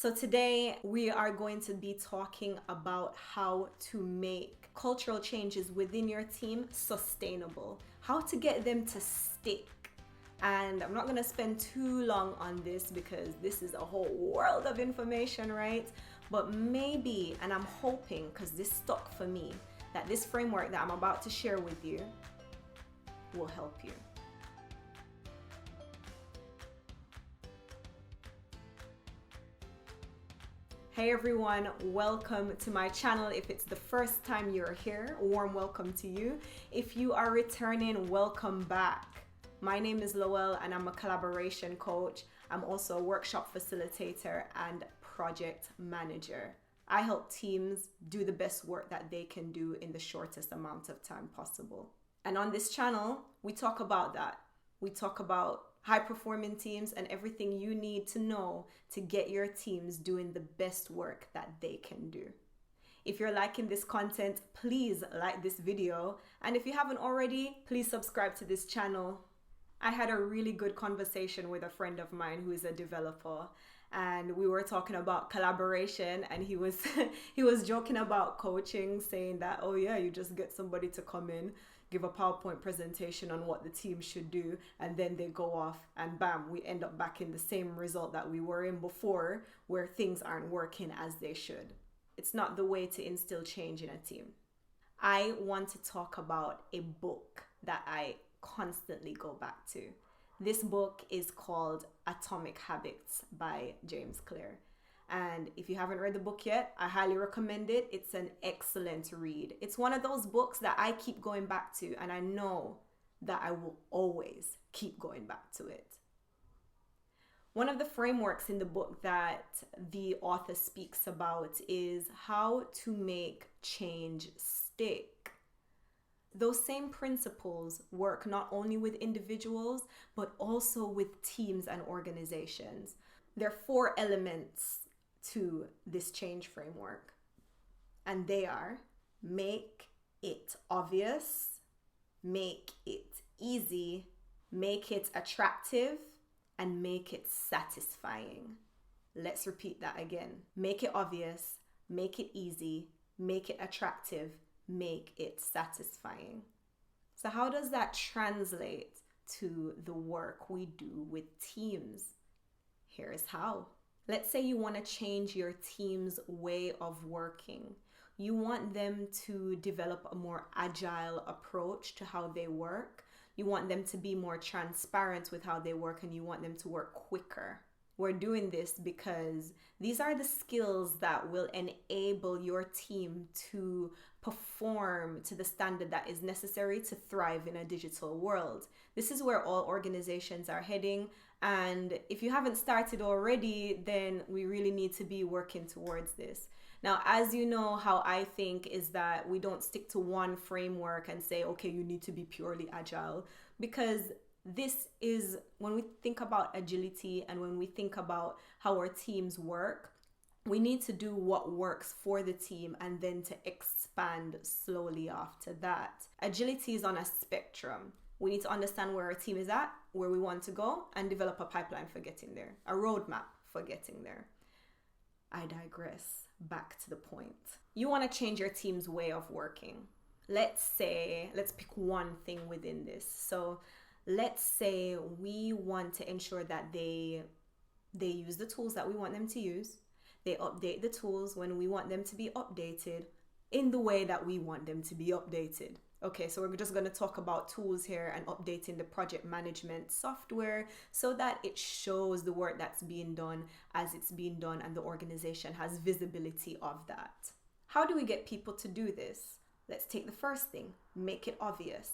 So today we are going to be talking about how to make cultural changes within your team sustainable, how to get them to stick. And I'm not going to spend too long on this because this is a whole world of information, right? But maybe, and I'm hoping, because this stuck for me, that this framework that I'm about to share with you will help you. Hey everyone, welcome to my channel. If it's the first time you're here, a warm welcome to you. If you are returning, welcome back. My name is Lowell and I'm a collaboration coach. I'm also a workshop facilitator and project manager. I help teams do the best work that they can do in the shortest amount of time possible. And on this channel, we talk about that. We talk about high-performing teams and everything you need to know to get your teams doing the best work that they can do. If you're liking this content, please like this video. And if you haven't already, please subscribe to this channel. I had a really good conversation with a friend of mine who is a developer, and we were talking about collaboration, and he was he was joking about coaching, saying that, oh yeah, you just get somebody to come in, give a PowerPoint presentation on what the team should do, and then they go off and bam, we end up back in the same result that we were in before, where things aren't working as they should. It's not the way to instill change in a team. I want to talk about a book that I constantly go back to. This book is called Atomic Habits by James Clear. And if you haven't read the book yet, I highly recommend it. It's an excellent read. It's one of those books that I keep going back to, and I know that I will always keep going back to it. One of the frameworks in the book that the author speaks about is how to make change stick. Those same principles work not only with individuals, but also with teams and organizations. There are 4 elements to this change framework, and they are: make it obvious, make it easy, make it attractive, and make it satisfying. Let's repeat that again. Make it obvious, make it easy, make it attractive, make it satisfying. So how does that translate to the work we do with teams? Here's how. Let's say you want to change your team's way of working. You want them to develop a more agile approach to how they work. You want them to be more transparent with how they work, and you want them to work quicker. We're doing this because these are the skills that will enable your team to perform to the standard that is necessary to thrive in a digital world. This is where all organizations are heading. And if you haven't started already, then we really need to be working towards this. Now, as you know, how I think is that we don't stick to one framework and say, okay, you need to be purely agile, because this is when we think about agility and when we think about how our teams work, we need to do what works for the team and then to expand slowly after that. Agility is on a spectrum. We need to understand where our team is at, where we want to go, and develop a pipeline for getting there, a roadmap for getting there. I digress. Back to the point. You want to change your team's way of working. Let's pick one thing within this. So let's say we want to ensure that they use the tools that we want them to use. They update the tools when we want them to be updated in the way that we want them to be updated. Okay, so we're just going to talk about tools here and updating the project management software so that it shows the work that's being done as it's being done and the organization has visibility of that. How do we get people to do this? Let's take the first thing, make it obvious.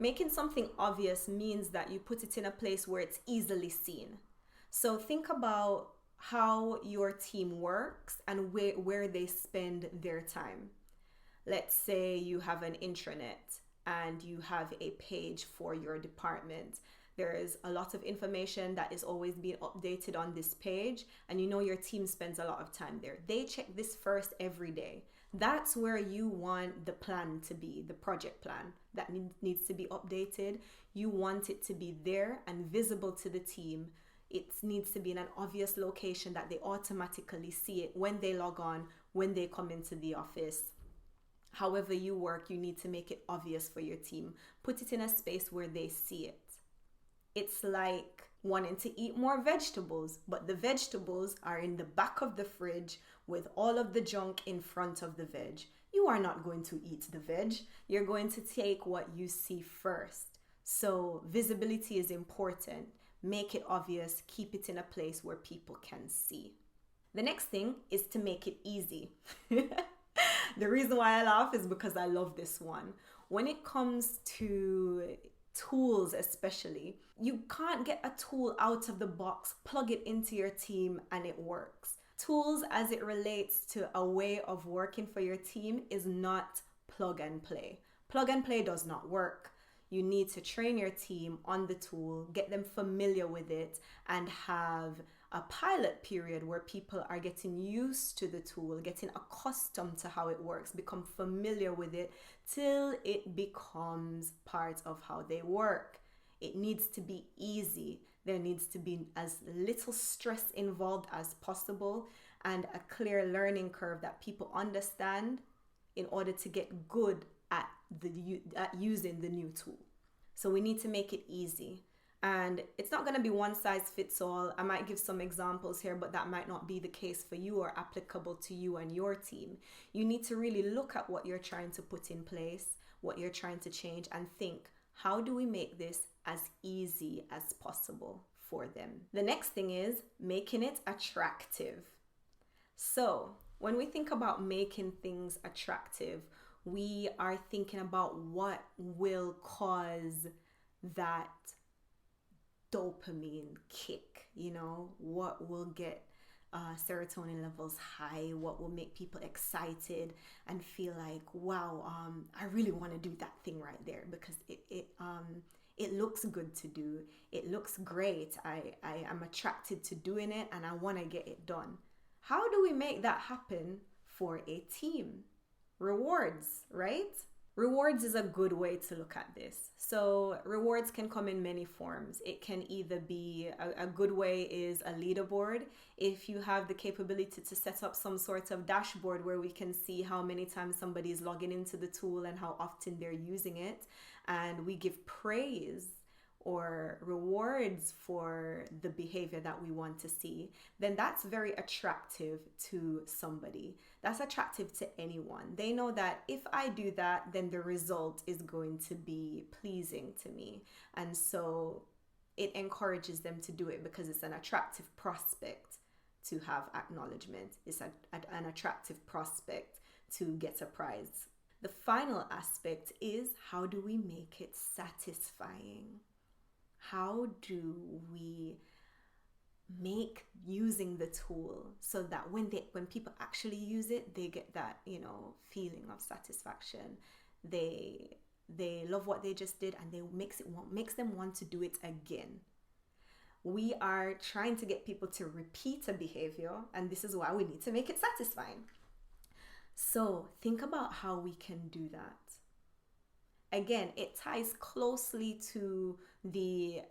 Making something obvious means that you put it in a place where it's easily seen. So think about how your team works and where they spend their time. Let's say you have an intranet and you have a page for your department. There is a lot of information that is always being updated on this page, and you know your team spends a lot of time there. They check this first every day. That's where you want the plan to be, the project plan that needs to be updated. You want it to be there and visible to the team It needs to be in an obvious location that they automatically see it when they log on, when they come into the office. However you work, you need to make it obvious for your team. Put it in a space where they see it. It's like wanting to eat more vegetables, but the vegetables are in the back of the fridge with all of the junk in front of the veg. You are not going to eat the veg. You're going to take what you see first. So visibility is important. Make it obvious. Keep it in a place where people can see. The next thing is to make it easy. The reason why I laugh is because I love this one. When it comes to tools especially, you can't get a tool out of the box, plug it into your team, and it works. Tools as it relates to a way of working for your team is not plug and play. Plug and play does not work. You need to train your team on the tool, get them familiar with it, and have a pilot period where people are getting used to the tool, getting accustomed to how it works, become familiar with it till it becomes part of how they work. It needs to be easy. There needs to be as little stress involved as possible and a clear learning curve that people understand in order to get good at using the new tool. So we need to make it easy. And it's not going to be one size fits all. I might give some examples here, but that might not be the case for you or applicable to you and your team. You need to really look at what you're trying to put in place, what you're trying to change, and think, how do we make this as easy as possible for them? The next thing is making it attractive. So when we think about making things attractive, we are thinking about what will cause that dopamine kick, what will get serotonin levels high, what will make people excited and feel like, wow, I really want to do that thing right there because it looks good to do. It looks great. I am attracted to doing it and I want to get it done. How do we make that happen for a team? Rewards, right? Rewards is a good way to look at this. So rewards can come in many forms. It can either be a good way is a leaderboard. If you have the capability to set up some sort of dashboard where we can see how many times somebody is logging into the tool and how often they're using it, and we give praise or rewards for the behavior that we want to see, then that's very attractive to somebody. That's attractive to anyone. They know that if I do that, then the result is going to be pleasing to me. And so it encourages them to do it because it's an attractive prospect to have acknowledgement. It's an attractive prospect to get a prize. The final aspect is, how do we make it satisfying? How do we make using the tool so that when people actually use it, they get that, feeling of satisfaction. They love what they just did and makes them want to do it again. We are trying to get people to repeat a behavior, and this is why we need to make it satisfying. So think about how we can do that. Again, it ties closely to the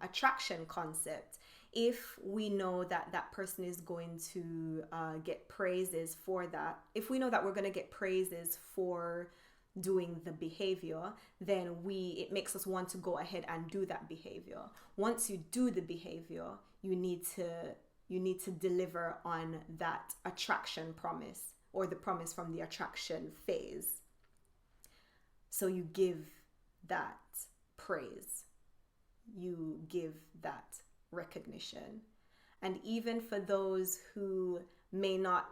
attraction concept. If we know that that person is going to get praises for that, if we know that we're going to get praises for doing the behavior, then it makes us want to go ahead and do that behavior. Once you do the behavior, you need to deliver on that attraction promise or the promise from the attraction phase. So you give that praise, you give that recognition. And even for those who may not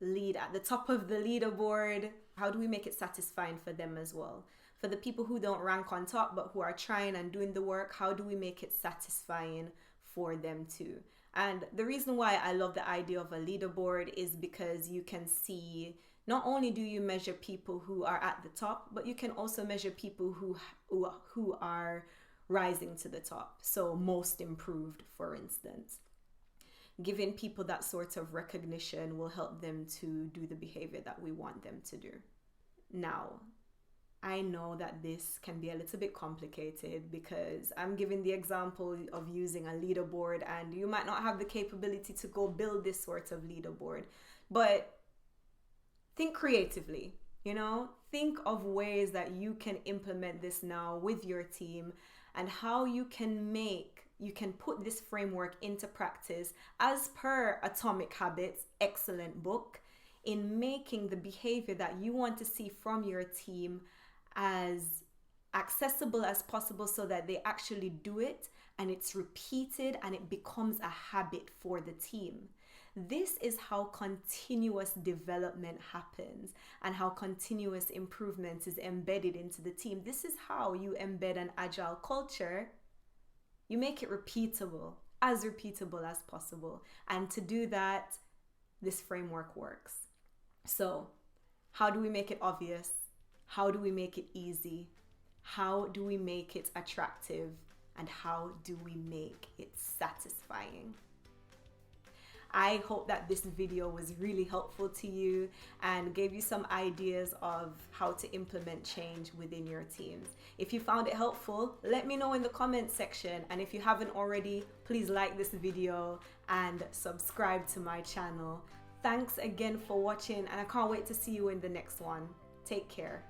lead at the top of the leaderboard, how do we make it satisfying for them as well? For the people who don't rank on top but who are trying and doing the work, how do we make it satisfying for them too? And the reason why I love the idea of a leaderboard is because you can see, not only do you measure people who are at the top, but you can also measure people who are rising to the top. So most improved, for instance. Giving people that sort of recognition will help them to do the behavior that we want them to do. Now, I know that this can be a little bit complicated because I'm giving the example of using a leaderboard, and you might not have the capability to go build this sort of leaderboard. But think creatively, think of ways that you can implement this now with your team, and how you can put this framework into practice as per Atomic Habits, excellent book, in making the behavior that you want to see from your team as accessible as possible, so that they actually do it and it's repeated and it becomes a habit for the team. This is how continuous development happens and how continuous improvement is embedded into the team. This is how you embed an agile culture. You make it repeatable as possible. And to do that, this framework works. So, how do we make it obvious? How do we make it easy? How do we make it attractive? And how do we make it satisfying? I hope that this video was really helpful to you and gave you some ideas of how to implement change within your teams. If you found it helpful, let me know in the comments section. And if you haven't already, please like this video and subscribe to my channel. Thanks again for watching, and I can't wait to see you in the next one. Take care.